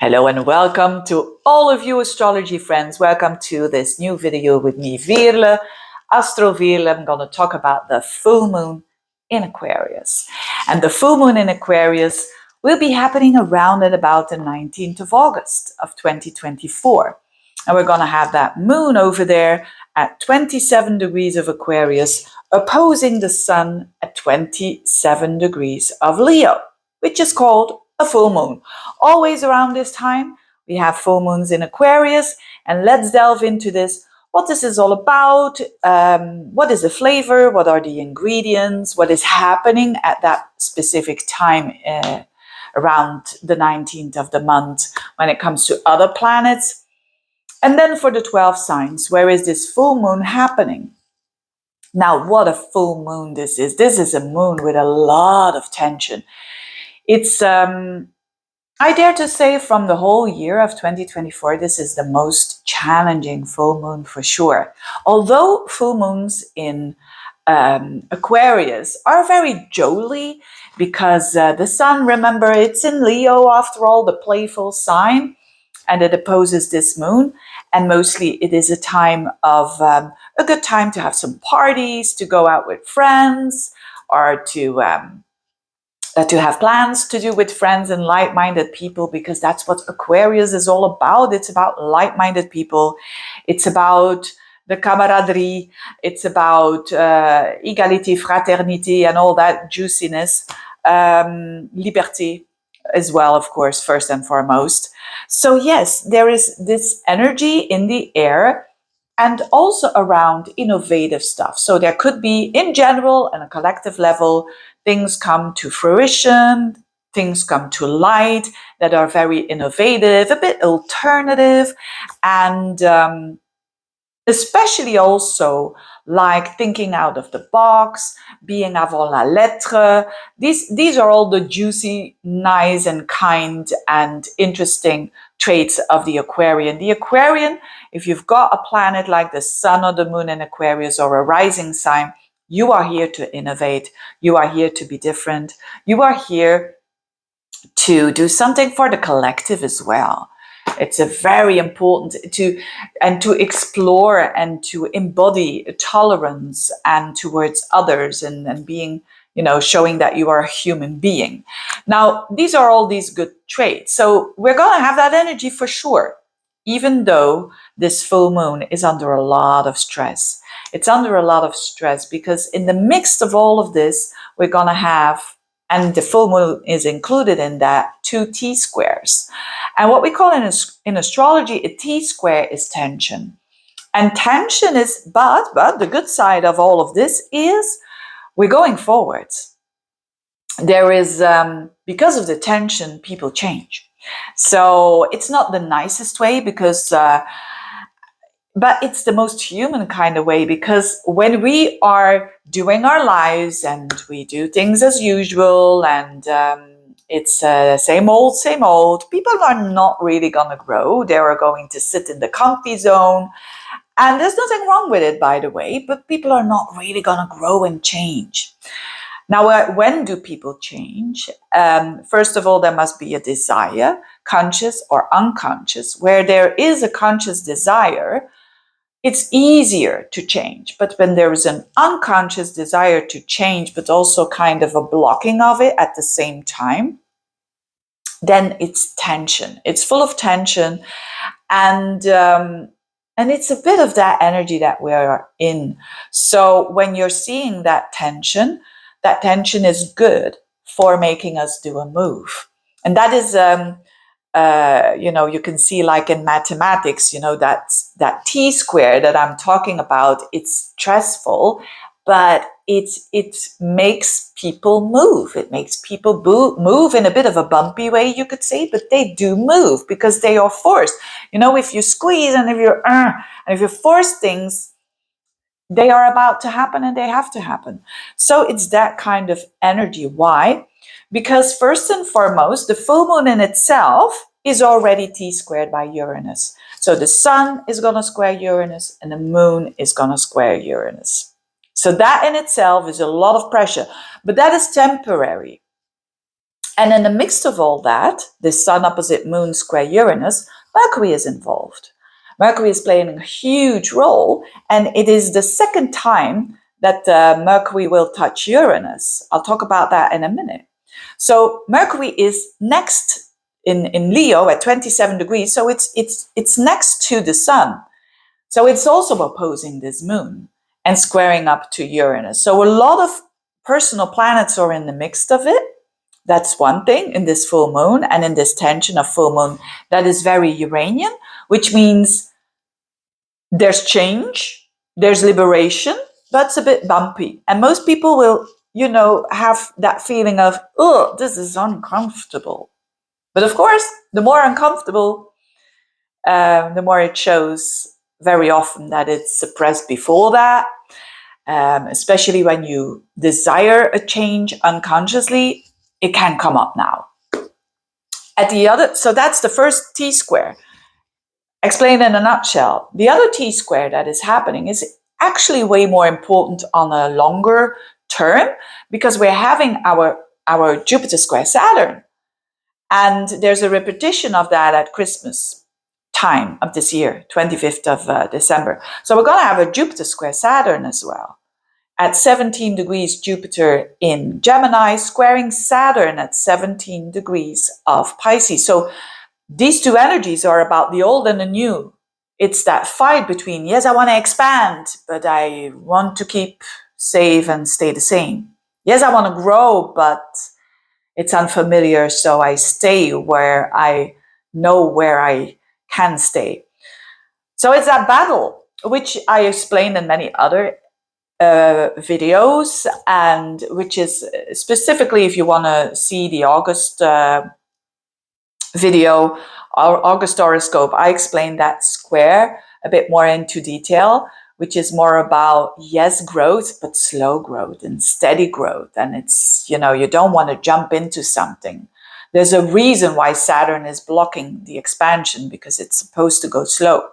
Hello and welcome to all of you astrology friends. Welcome to this new video with me, Veerle, Veerle. I'm going to talk about the full moon in Aquarius. And the full moon in Aquarius will be happening around at about the 19th of August of 2024. And we're going to have that moon over there at 27 degrees of Aquarius, opposing the sun at 27 degrees of Leo, which is called a full moon. Always around this time, we have full moons in Aquarius, and let's delve into this. What this is all about, what is the flavor, what are the ingredients, what is happening at that specific time around the 19th of the month when it comes to other planets. And then for the 12 signs, where is this full moon happening? Now, what a full moon this is. This is a moon with a lot of tension. It's, I dare to say, from the whole year of 2024, this is the most challenging full moon for sure. Although full moons in Aquarius are very jolly because the sun, remember, it's in Leo after all, the playful sign, and it opposes this moon. And mostly it is a time of a good time to have some parties, to go out with friends, or to have plans to do with friends and like-minded people, because that's what Aquarius is all about. It's about like-minded people. It's about the camaraderie. It's about égalité, fraternité, and all that juiciness. Liberté as well, of course, first and foremost. So yes, there is this energy in the air, and also around innovative stuff. So there could be, in general, on a collective level, things come to fruition, things come to light that are very innovative, a bit alternative, and especially also like thinking out of the box, being avant la lettre. These are all the juicy, nice and kind and interesting traits of the Aquarian. The Aquarian, if you've got a planet like the sun or the moon in Aquarius or a rising sign, you are here to innovate. You are here to be different. You are here to do something for the collective as well. It's a very important to explore and to embody tolerance and towards others and being, showing that you are a human being. Now, these are all these good traits. So we're going to have that energy for sure, even though this full moon is under a lot of stress. It's under a lot of stress because in the midst of all of this, we're going to have, and the full moon is included in that, 2 T-squares. And what we call in astrology, a T-square is tension. And tension is, but the good side of all of this is we're going forwards. There is, because of the tension, people change. So it's not the nicest way because, but it's the most human kind of way, because when we are doing our lives and we do things as usual and it's same old, people are not really going to grow. They are going to sit in the comfy zone. And there's nothing wrong with it, by the way, but people are not really going to grow and change. Now, when do people change? First of all, there must be a desire, conscious or unconscious. Where there is a conscious desire, it's easier to change. But when there is an unconscious desire to change, but also kind of a blocking of it at the same time, then it's tension. It's full of tension. And it's a bit of that energy that we are in. So when you're seeing that tension is good for making us do a move. And that is, you can see like in mathematics, that T-square that I'm talking about, it's stressful, but it makes people move. It makes people move in a bit of a bumpy way, you could say, but they do move because they are forced. If you squeeze and if you force things, they are about to happen and they have to happen. So it's that kind of energy. Why? Because first and foremost, the full moon in itself is already T-squared by Uranus. So the sun is going to square Uranus and the moon is going to square Uranus. So that in itself is a lot of pressure, but that is temporary. And in the midst of all that, this Sun opposite Moon square Uranus, Mercury is involved. Mercury is playing a huge role, and it is the second time that Mercury will touch Uranus. I'll talk about that in a minute. So Mercury is next in Leo at 27 degrees, so it's next to the Sun. So it's also opposing this Moon and squaring up to Uranus. So a lot of personal planets are in the mix of it. That's one thing in this full moon and in this tension of full moon that is very Uranian, which means there's change, there's liberation, but it's a bit bumpy. And most people will, have that feeling of, oh, this is uncomfortable. But of course, the more uncomfortable, the more it shows very often that it's suppressed before that, especially when you desire a change unconsciously. It can come up now. So that's the first T-square. Explained in a nutshell. The other T-square that is happening is actually way more important on a longer term, because we're having our Jupiter square Saturn. And there's a repetition of that at Christmas time of this year, 25th of December. So we're going to have a Jupiter square Saturn as well. At 17 degrees Jupiter in Gemini, squaring Saturn at 17 degrees of Pisces. So these two energies are about the old and the new. It's that fight between, yes, I want to expand, but I want to keep safe and stay the same. Yes, I want to grow, but it's unfamiliar, so I stay where I know where I can stay. So it's that battle, which I explained in many other videos, and which is specifically, if you want to see the August video, our August horoscope, I explained that square a bit more into detail, which is more about, yes, growth, but slow growth and steady growth. And it's, you don't want to jump into something. There's a reason why Saturn is blocking the expansion, because it's supposed to go slow.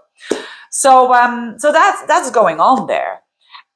So that's going on there.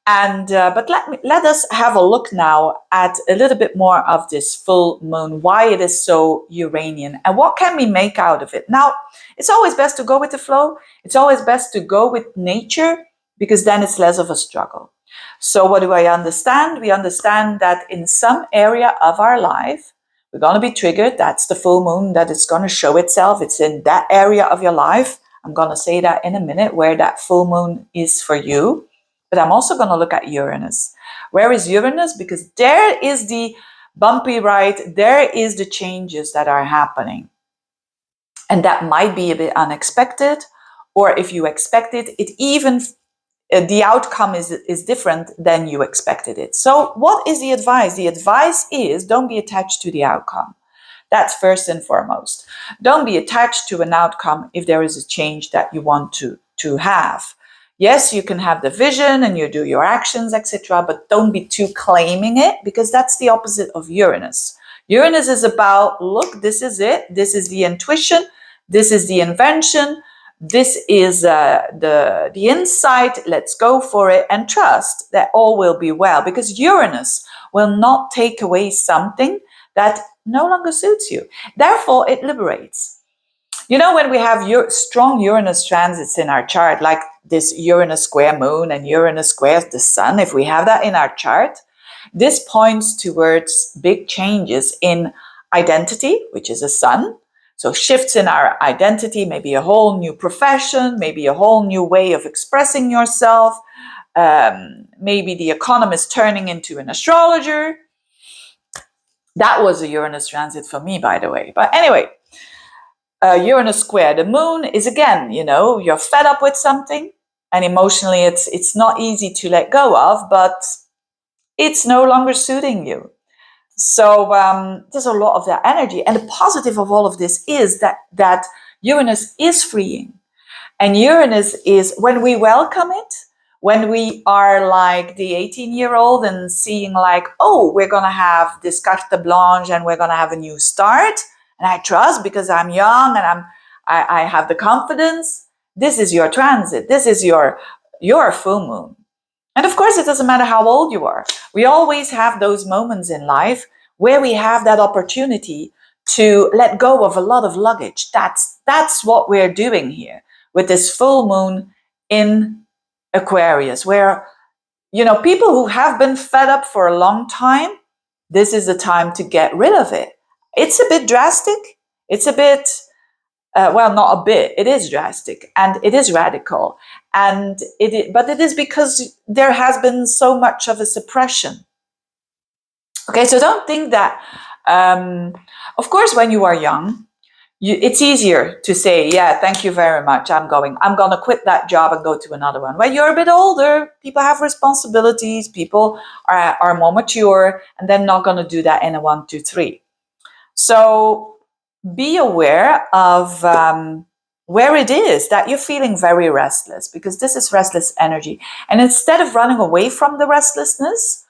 And but let us have a look now at a little bit more of this full moon, why it is so Uranian, and what can we make out of it. Now, it's always best to go with the flow. It's always best to go with nature, because then it's less of a struggle. So what do I understand? We understand that in some area of our life, we're going to be triggered. That's the full moon, that it's going to show itself. It's in that area of your life. I'm going to say that in a minute, where that full moon is for you. But I'm also going to look at Uranus. Where is Uranus? Because there is the bumpy ride, there is the changes that are happening. And that might be a bit unexpected, or if you expect it, the outcome is different than you expected it. So what is the advice? The advice is, don't be attached to the outcome. That's first and foremost. Don't be attached to an outcome if there is a change that you want to have. Yes, you can have the vision and you do your actions, etc., but don't be too claiming it, because that's the opposite of Uranus. Uranus is about, look, this is it. This is the intuition. This is the invention. This is the insight. Let's go for it and trust that all will be well, because Uranus will not take away something that no longer suits you. Therefore, it liberates. When we have strong Uranus transits in our chart, like this Uranus square moon and Uranus square the sun, if we have that in our chart, this points towards big changes in identity, which is a sun. So shifts in our identity, maybe a whole new profession, maybe a whole new way of expressing yourself. Maybe the economist turning into an astrologer. That was a Uranus transit for me, by the way. But anyway, Uranus square the moon is, again, you're fed up with something, and emotionally it's not easy to let go of, but it's no longer suiting you. So there's a lot of that energy. And the positive of all of this is that Uranus is freeing. And Uranus is, when we welcome it, when we are like the 18-year-old and seeing like, oh, we're going to have this carte blanche and we're going to have a new start. And I trust because I'm young and I have the confidence. This is your transit. This is your full moon. And of course, it doesn't matter how old you are. We always have those moments in life where we have that opportunity to let go of a lot of luggage. That's what we're doing here with this full moon in Aquarius, where, people who have been fed up for a long time, this is the time to get rid of it. It's a bit drastic. It's a bit, well, not a bit. It is drastic and it is radical. But it is because there has been so much of a suppression. Okay, so don't think that, of course, when you are young, it's easier to say, yeah, thank you very much, I'm going to quit that job and go to another one. When you're a bit older, people have responsibilities, people are more mature, and they're not going to do that in a 1, 2, 3. So be aware of where it is that you're feeling very restless, because this is restless energy. And instead of running away from the restlessness,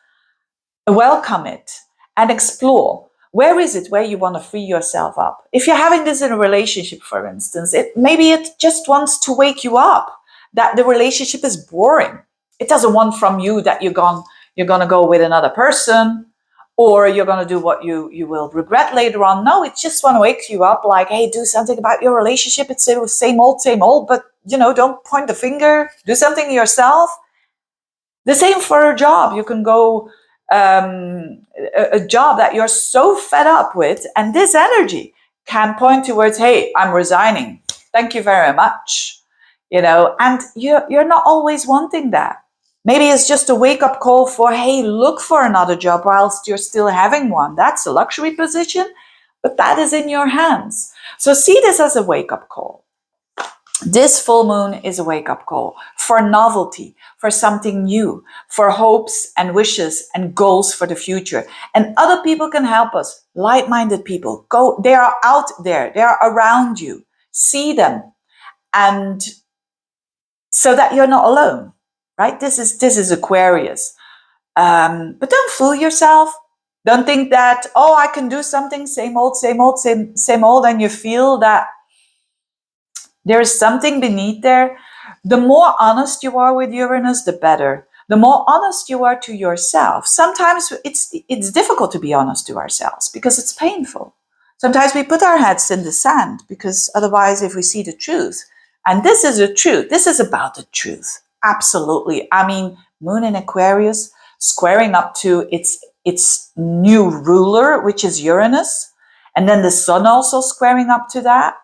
welcome it and explore. Where is it where you want to free yourself up? If you're having this in a relationship, for instance, maybe it just wants to wake you up that the relationship is boring. It doesn't want from you that you're going to go with another person, or you're going to do what you will regret later on. No, it just want to wake you up like, hey, do something about your relationship. It's the same old, but, don't point the finger. Do something yourself. The same for a job. You can go a job that you're so fed up with, and this energy can point towards, hey, I'm resigning. Thank you very much. And you're not always wanting that. Maybe it's just a wake-up call for, hey, look for another job whilst you're still having one. That's a luxury position, but that is in your hands. So see this as a wake-up call. This full moon is a wake-up call for novelty, for something new, for hopes and wishes and goals for the future. And other people can help us, like-minded people. They are out there, they are around you. See them, and so that you're not alone, right? This is Aquarius. But don't fool yourself. Don't think that, I can do something, same old, and you feel that there is something beneath there. The more honest you are with Uranus, the better. The more honest you are to yourself. Sometimes it's difficult to be honest to ourselves because it's painful. Sometimes we put our heads in the sand because otherwise, if we see the truth, and this is the truth, this is about the truth. Absolutely. I mean, Moon in Aquarius squaring up to its new ruler, which is Uranus, and then the Sun also squaring up to that.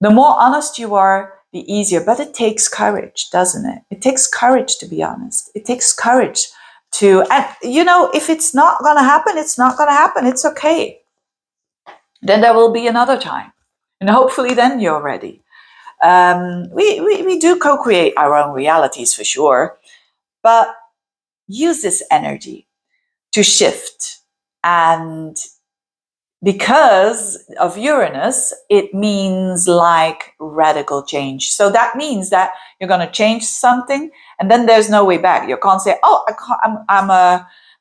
The more honest you are, the easier. But it takes courage, doesn't it? It takes courage to be honest. It takes courage to, and if it's not going to happen, it's not going to happen. It's okay. Then there will be another time. And hopefully then you're ready. We do co-create our own realities for sure. But use this energy to shift. And because of Uranus, it means like radical change. So that means that you're going to change something and then there's no way back. You can't say,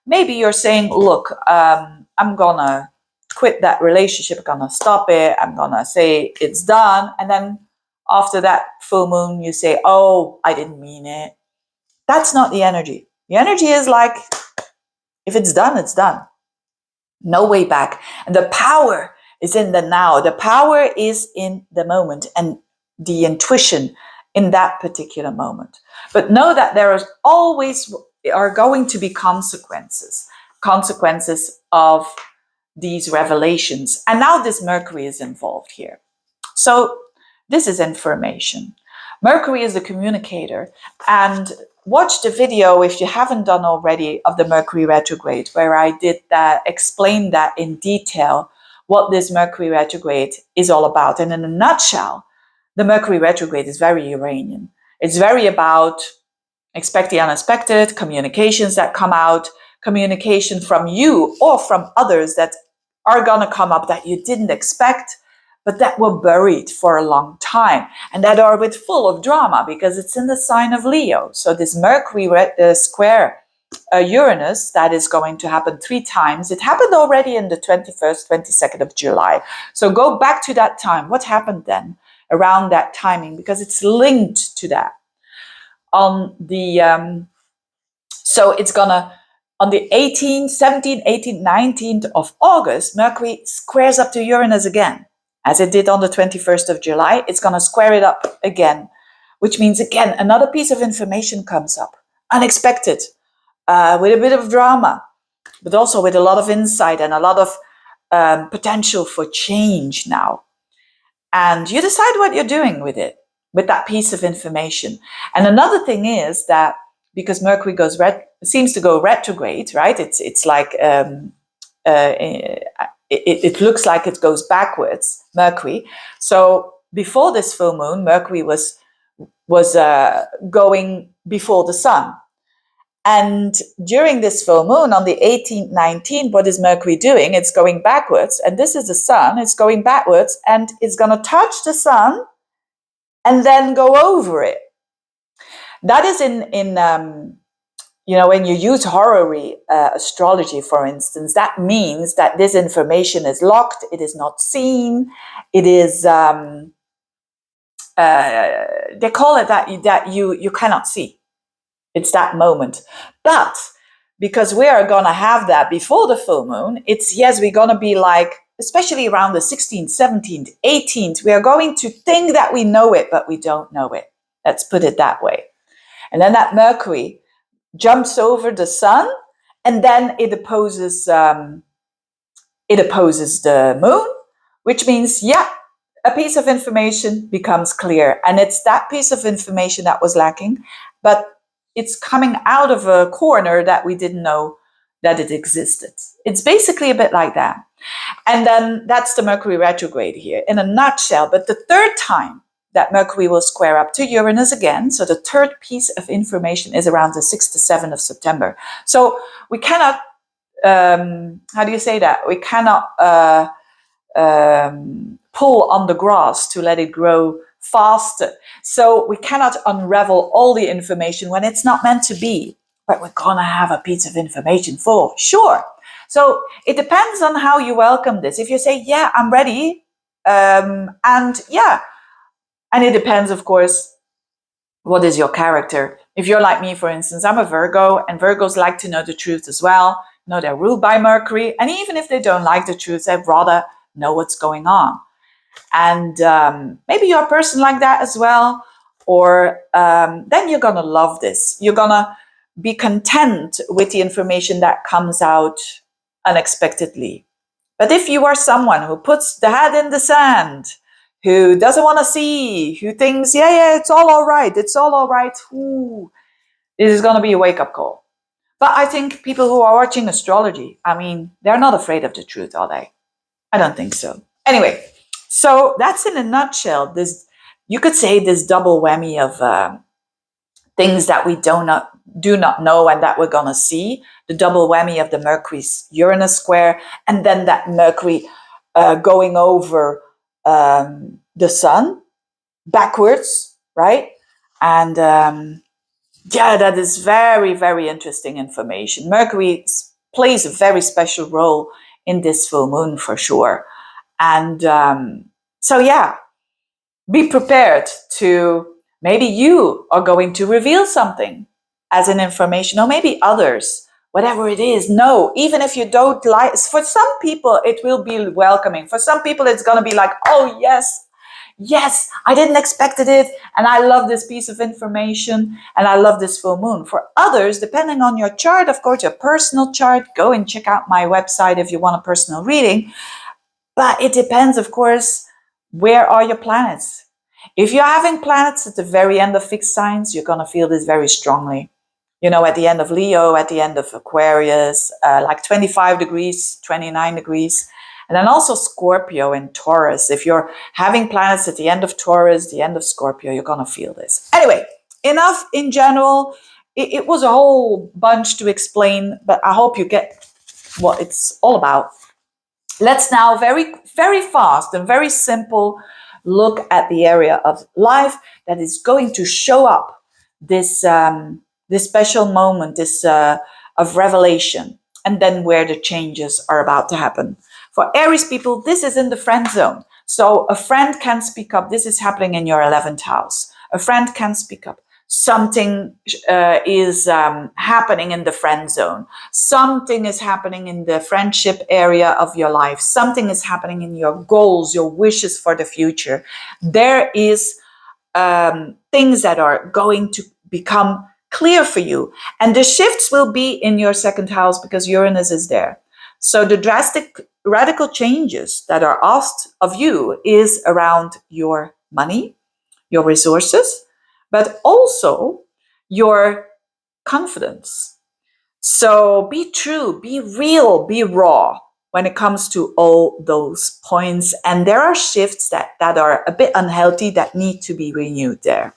maybe you're saying, look, I'm going to quit that relationship. I'm going to stop it. I'm going to say it's done. And then after that full moon, you say, I didn't mean it. That's not the energy. The energy is like, if it's done, it's done. No way back. And the power is in the now. The power is in the moment and the intuition in that particular moment. But know that there is always are going to be consequences of these revelations. And now this Mercury is involved here. So this is information. Mercury is the communicator, and watch the video if you haven't done already of the Mercury retrograde, where I did that, explain that in detail, what this Mercury retrograde is all about. And in a nutshell, the Mercury retrograde is very Uranian. It's very about expect the unexpected, communications that come out, communication from you or from others that are going to come up that you didn't expect, but that were buried for a long time and that are a bit full of drama because it's in the sign of Leo. So this Mercury square Uranus, that is going to happen 3 times. It happened already in the 21st, 22nd of July. So go back to that time. What happened then around that timing? Because it's linked to that. So it's gonna on the 18th, 17th, 18th, 19th of August, Mercury squares up to Uranus again. As it did on the 21st of July, it's going to square it up again, which means, again, another piece of information comes up. Unexpected, with a bit of drama, but also with a lot of insight and a lot of potential for change now. And you decide what you're doing with it, with that piece of information. And another thing is that because Mercury seems to go retrograde, right? It's like it looks like it goes backwards, Mercury. So before this full moon, Mercury was going before the sun. And during this full moon on the 18th, 19th, what is Mercury doing? It's going backwards. And this is the sun. It's going backwards and it's going to touch the sun and then go over it. That is in when you use horary astrology, for instance, that means that this information is locked. It is not seen. It is, they call it that you cannot see. It's that moment. But because we are going to have that before the full moon, we're going to be like, especially around the 16th, 17th, 18th, we are going to think that we know it, but we don't know it. Let's put it that way. And then that Mercury jumps over the sun, and then it opposes the moon, which means, a piece of information becomes clear. And it's that piece of information that was lacking, but it's coming out of a corner that we didn't know that it existed. It's basically a bit like that. And then that's the Mercury retrograde here in a nutshell. But the third time that Mercury will square up to Uranus again, so the third piece of information is around the 6th to 7th of September. So we cannot, how do you say that? We cannot pull on the grass to let it grow faster. So we cannot unravel all the information when it's not meant to be, but we're going to have a piece of information for sure. So it depends on how you welcome this. If you say, I'm ready, and it depends, of course, what is your character. If you're like me, for instance, I'm a Virgo, and Virgos like to know the truth as well. They're ruled by Mercury, and even if they don't like the truth, they'd rather know what's going on. And maybe you're a person like that as well, or then you're going to love this. You're going to be content with the information that comes out unexpectedly. But if you are someone who puts the head in the sand, who doesn't want to see, who thinks, it's all right, this is going to be a wake-up call. But I think people who are watching astrology, they're not afraid of the truth, are they? I don't think so. Anyway, so that's in a nutshell, you could say this double whammy of things that we do not know and that we're going to see. The double whammy of the Mercury-Uranus square, and then that Mercury going over the sun backwards, right? And that is very, very interesting information. Mercury plays a very special role in this full moon for sure. And be prepared to, maybe you are going to reveal something as an information, or maybe others, whatever it is. No, even if you don't like, for some people it will be welcoming. For some people it's going to be like, oh yes, I didn't expect it, and I love this piece of information, and I love this full moon. For others, depending on your chart, of course, your personal chart, go and check out my website if you want a personal reading. But it depends, of course, where are your planets? If you're having planets at the very end of fixed signs, you're going to feel this very strongly. At the end of Leo, at the end of Aquarius, like 25 degrees, 29 degrees. And then also Scorpio and Taurus. If you're having planets at the end of Taurus, the end of Scorpio, you're going to feel this. Anyway, enough in general. It was a whole bunch to explain, but I hope you get what it's all about. Let's now very, very fast and very simple look at the area of life that is going to show up this special moment, of revelation, and then where the changes are about to happen. For Aries people, this is in the friend zone. So a friend can speak up. This is happening in your 11th house. A friend can speak up. something is happening in the friend zone. Something is happening in the friendship area of your life. Something is happening in your goals, your wishes for the future. There is things that are going to become clear for you. And the shifts will be in your second house because Uranus is there. So the drastic, radical changes that are asked of you is around your money, your resources, but also your confidence. So be true, be real, be raw when it comes to all those points. And there are shifts that are a bit unhealthy that need to be renewed there.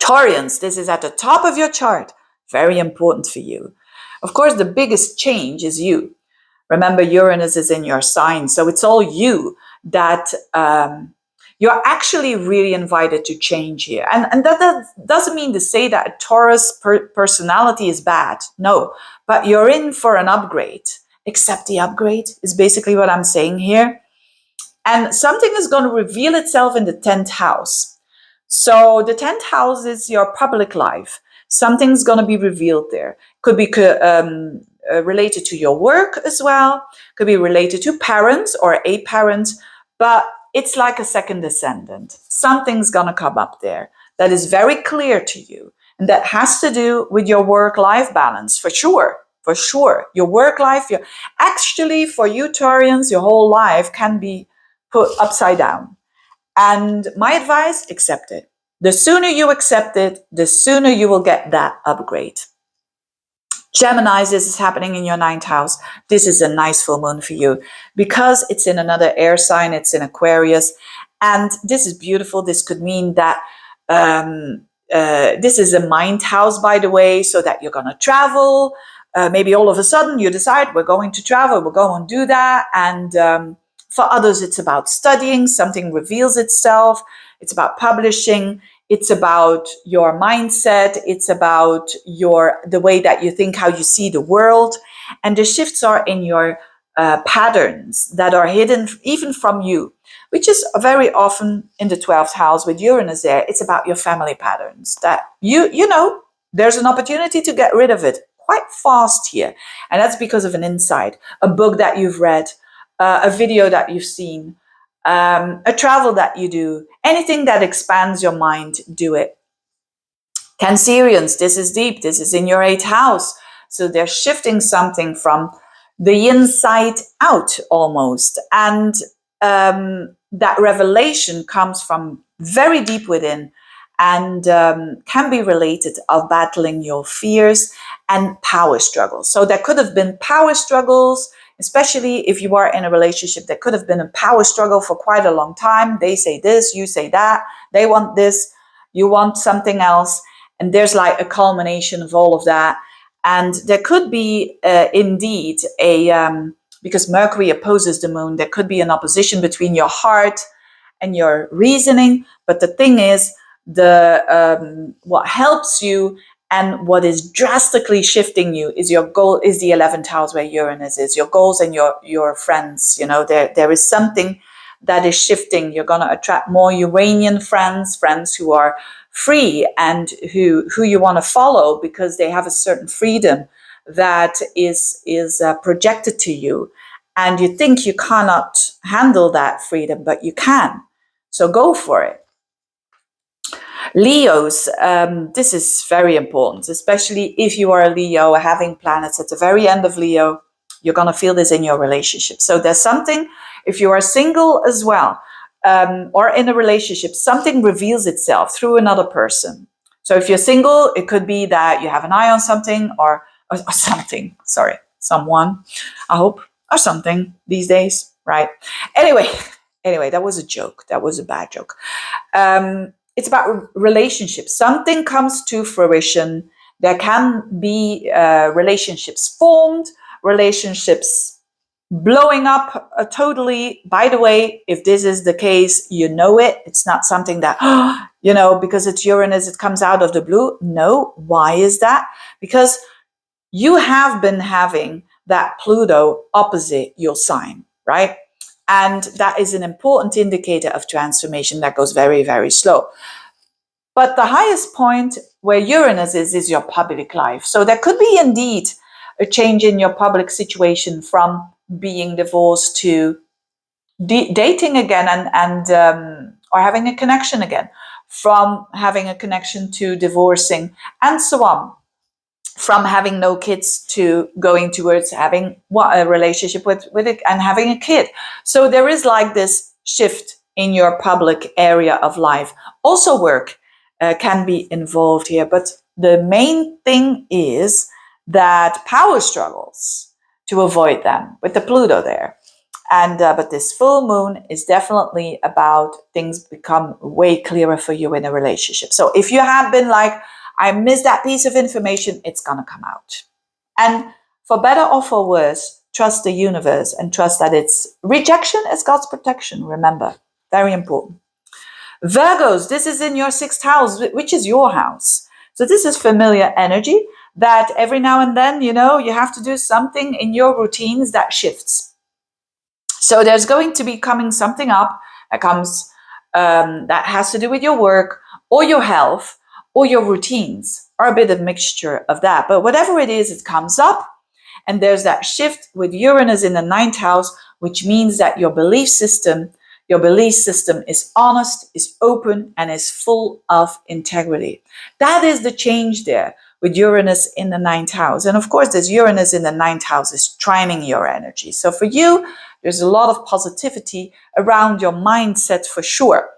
Taurians, this is at the top of your chart. Very important for you. Of course, the biggest change is you. Remember, Uranus is in your sign, so it's all you that you're actually really invited to change here. And that doesn't mean to say that a Taurus personality is bad. No, but you're in for an upgrade. Accept the upgrade is basically what I'm saying here. And something is going to reveal itself in the 10th house. So the 10th house is your public life. Something's going to be revealed there. Could be related to your work as well. Could be related to parents or a parent. But it's like a second descendant. Something's going to come up there that is very clear to you. And that has to do with your work-life balance, for sure. For sure. Your work life, actually, for you Taurians, your whole life can be put upside down. And my advice, accept it. The sooner you accept it, the sooner you will get that upgrade. Gemini, this is happening in your 9th house. This is a nice full moon for you because it's in another air sign. It's in Aquarius. And this is beautiful. This could mean that this is a mind house, by the way, so that you're going to travel. Maybe all of a sudden you decide we're going to travel. We're going to do that. And for others, it's about studying. Something reveals itself. It's about publishing. It's about your mindset. It's about the way that you think, how you see the world. And the shifts are in your patterns that are hidden even from you, which is very often in the 12th house with Uranus there. It's about your family patterns that you know, there's an opportunity to get rid of it quite fast here. And that's because of an insight, a book that you've read, a video that you've seen, a travel that you do, anything that expands your mind, do it. Cancerians, this is deep. This is in your 8th house. So they're shifting something from the inside out almost. And that revelation comes from very deep within and can be related of battling your fears and power struggles. So there could have been power struggles, especially if you are in a relationship that could have been a power struggle for quite a long time. They say this, you say that, they want this, you want something else. And there's like a culmination of all of that. And there could be indeed because Mercury opposes the moon, there could be an opposition between your heart and your reasoning. But the thing is, what helps you and what is drastically shifting you is your goal, is the 11th house where Uranus is, your goals and your friends. You know, there is something that is shifting. You're going to attract more Uranian friends who are free and who you want to follow because they have a certain freedom that is projected to you. And you think you cannot handle that freedom, but you can. So go for it. Leos, this is very important, especially if you are a Leo, having planets at the very end of Leo, you're going to feel this in your relationship. So there's something, if you are single as well, or in a relationship, something reveals itself through another person. So if you're single, it could be that you have an eye on something or something, someone, I hope, or something these days, right? Anyway, that was a joke. That was a bad joke. It's about relationships. Something comes to fruition. There can be relationships formed, relationships blowing up totally. By the way, if this is the case, you know it. It's not something that, because it's Uranus, it comes out of the blue. No. Why is that? Because you have been having that Pluto opposite your sign, right? And that is an important indicator of transformation that goes very, very slow. But the highest point where Uranus is your public life. So there could be indeed a change in your public situation from being divorced to dating again and or having a connection again, from having a connection to divorcing, and so on, from having no kids to going towards having a relationship with it and having a kid. So there is like this shift in your public area of life. Also work can be involved here, but the main thing is that power struggles, to avoid them with the Pluto there. And but this full moon is definitely about things become way clearer for you in a relationship. So if you have been like, I missed that piece of information, it's gonna come out. And for better or for worse, trust the universe and trust that it's rejection is God's protection. Remember, very important. Virgos, this is in your sixth house, which is your house. So this is familiar energy that every now and then, you know, you have to do something in your routines that shifts. So there's going to be coming something up that comes that has to do with your work or your health or your routines, or a bit of mixture of that. But whatever it is, it comes up, and there's that shift with Uranus in the ninth house, which means that your belief system is honest, is open, and is full of integrity. That is the change there with Uranus in the ninth house. And of course, this Uranus in the ninth house is trining your energy. So for you, there's a lot of positivity around your mindset for sure.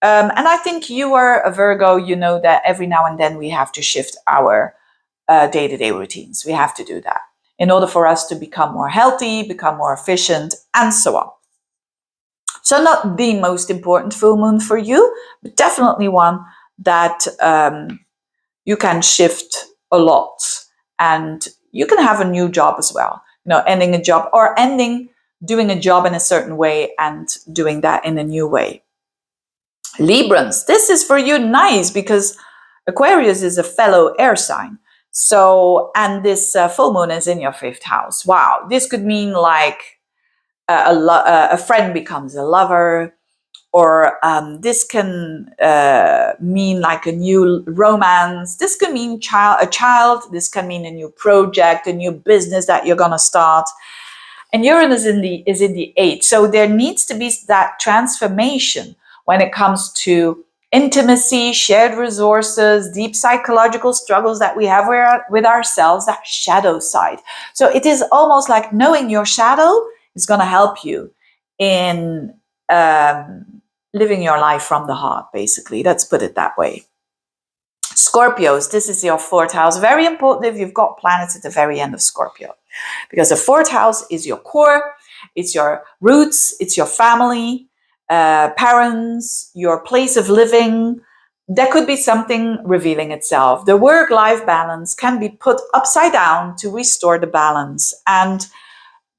And I think you are a Virgo, you know that every now and then we have to shift our day-to-day routines. We have to do that in order for us to become more healthy, become more efficient, and so on. So not the most important full moon for you, but definitely one that you can shift a lot. And you can have a new job as well. You know, ending a job or doing a job in a certain way and doing that in a new way. Librans, this is for you nice because Aquarius is a fellow air sign. So, and this full moon is in your fifth house. Wow, this could mean like a friend becomes a lover, or this can mean like a new romance. This can mean a child. This can mean a new project, a new business that you're gonna start. And Uranus is in the eighth, so there needs to be that transformation when it comes to intimacy, shared resources, deep psychological struggles that we have with ourselves, that shadow side. So it is almost like knowing your shadow is going to help you in living your life from the heart, basically. Let's put it that way. Scorpios, this is your fourth house. Very important if you've got planets at the very end of Scorpio, because the fourth house is your core, it's your roots, it's your family, parents, your place of living. There could be something revealing itself. The work-life balance can be put upside down to restore the balance. And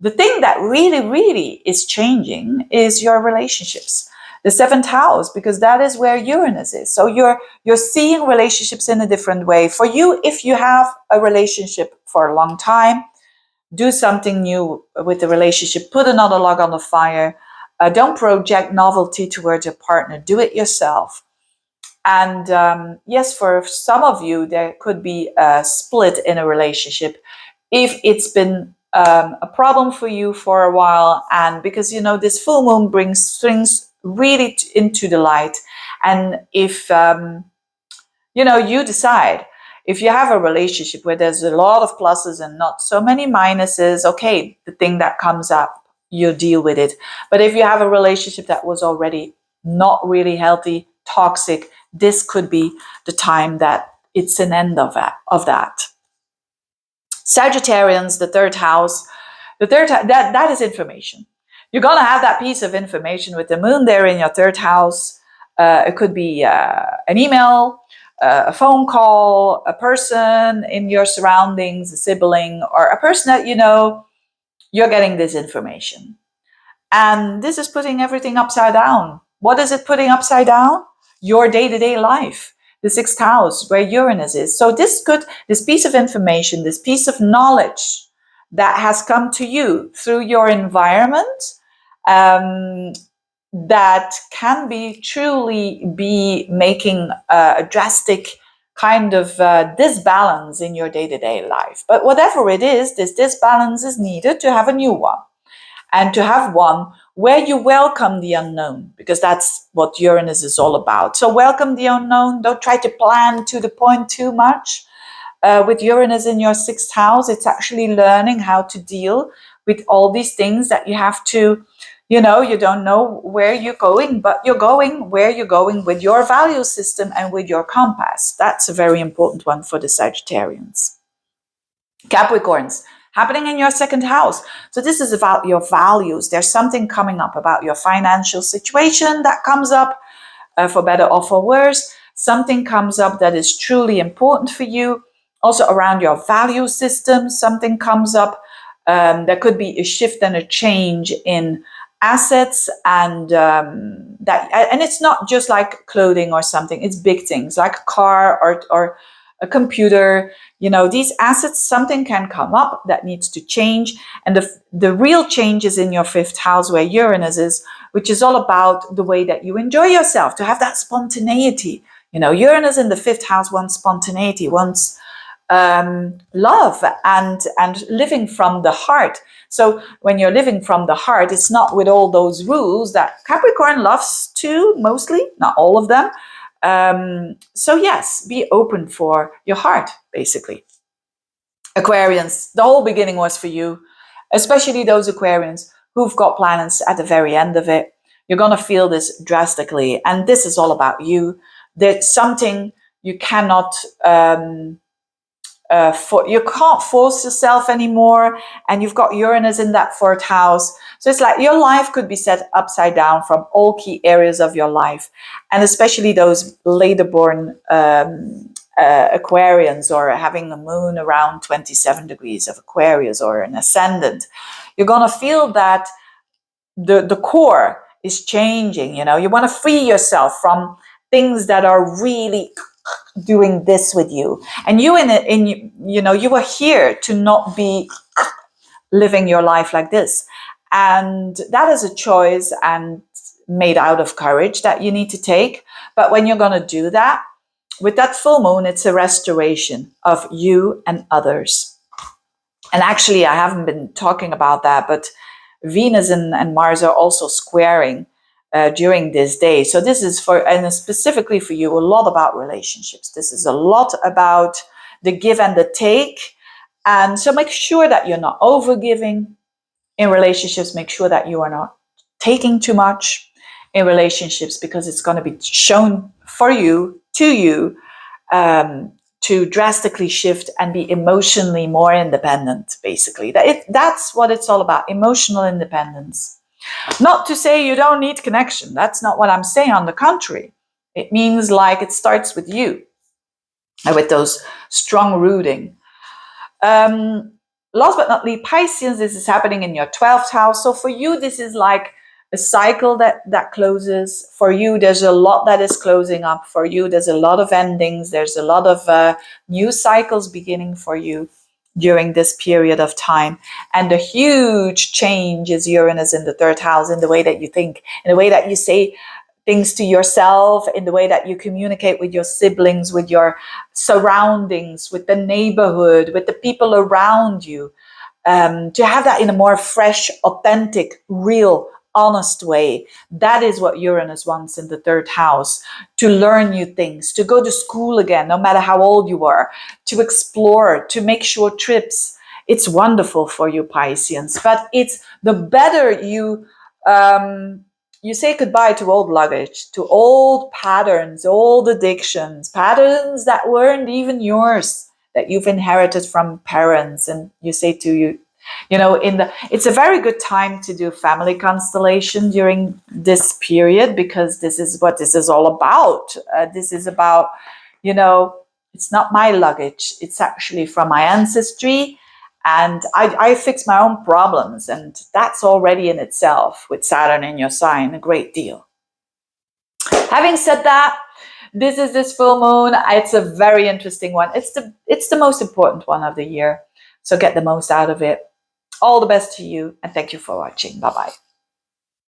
the thing that really, really is changing is your relationships. The seventh house, because that is where Uranus is. So you're seeing relationships in a different way. For you, if you have a relationship for a long time, do something new with the relationship. Put another log on the fire. Don't project novelty towards your partner. Do it yourself. And yes, for some of you, there could be a split in a relationship if it's been a problem for you for a while, and because you know this full moon brings things really into the light. And if you know, you decide, if you have a relationship where there's a lot of pluses and not so many minuses, okay, the thing that comes up, you deal with it. But if you have a relationship that was already not really healthy, toxic, this could be the time that it's an end of that. Sagittarians, the third house, that is information. You're going to have that piece of information with the moon there in your third house. It could be an email, a phone call, a person in your surroundings, a sibling, or a person that you know. You're getting this information. And this is putting everything upside down. What is it putting upside down? Your day-to-day life. The sixth house, where Uranus is. So this piece of information, this piece of knowledge that has come to you through your environment, that can be truly be making a drastic kind of disbalance in your day-to-day life. But whatever it is, this disbalance is needed to have a new one, and to have one where you welcome the unknown, because that's what Uranus is all about. So welcome the unknown. Don't try to plan to the point too much. With Uranus in your 6th house, it's actually learning how to deal with all these things that you have to, you don't know where you're going, but you're going where you're going with your value system and with your compass. That's a very important one for the Sagittarians. Capricorns, happening in your 2nd house. So this is about your values. There's something coming up about your financial situation that comes up, for better or for worse. Something comes up that is truly important for you. Also around your value system, something comes up. There could be a shift and a change in assets, and and it's not just like clothing or something. It's big things like a car or a computer. These assets, something can come up that needs to change. And the real change is in your 5th house, where Uranus is, which is all about the way that you enjoy yourself, to have that spontaneity. Uranus in the 5th house wants spontaneity, wants love and living from the heart. So when you're living from the heart, it's not with all those rules that Capricorn loves to, mostly, not all of them. So yes, be open for your heart, basically. Aquarians, the whole beginning was for you, especially those Aquarians who've got planets at the very end of it. You're going to feel this drastically, and this is all about you. There's something you cannot you can't force yourself anymore, and you've got Uranus in that 4th house. So it's like your life could be set upside down from all key areas of your life, and especially those later born Aquarians, or having the moon around 27 degrees of Aquarius or an ascendant. You're going to feel that the core is changing. You want to free yourself from things that are really doing this with you, and you you are here to not be living your life like this, and that is a choice and made out of courage that you need to take. But when you're going to do that with that full moon, it's a restoration of you and others. And actually, I haven't been talking about that, but Venus and Mars are also squaring during this day. So this is and specifically for you, a lot about relationships. This is a lot about the give and the take. And so make sure that you're not overgiving in relationships. Make sure that you are not taking too much in relationships, because it's going to be shown for you, to you, to drastically shift and be emotionally more independent, basically. That's what it's all about, emotional independence. Not to say you don't need connection. That's not what I'm saying. On the contrary, it means like it starts with you and with those strong rooting. Last but not least, Pisces, this is happening in your 12th house. So for you, this is like a cycle that closes. For you, there's a lot that is closing up. For you, there's a lot of endings. There's a lot of new cycles beginning for you during this period of time. And the huge change is Uranus in the 3rd house, in the way that you think, in the way that you say things to yourself, in the way that you communicate with your siblings, with your surroundings, with the neighborhood, with the people around you. To have that in a more fresh, authentic, real, honest way. That is what Uranus wants in the 3rd house. To learn new things, to go to school again, no matter how old you are, to explore, to make short trips. It's wonderful for you, Pisceans. But it's the better you say goodbye to old luggage, to old patterns, old addictions, patterns that weren't even yours, that you've inherited from parents. And you say to you, it's a very good time to do family constellation during this period, because this is what this is all about. This is about, it's not my luggage. It's actually from my ancestry. And I fix my own problems. And that's already in itself, with Saturn in your sign, a great deal. Having said that, this is this full moon. It's a very interesting one. It's the most important one of the year. So get the most out of it. All the best to you, and thank you for watching. Bye-bye.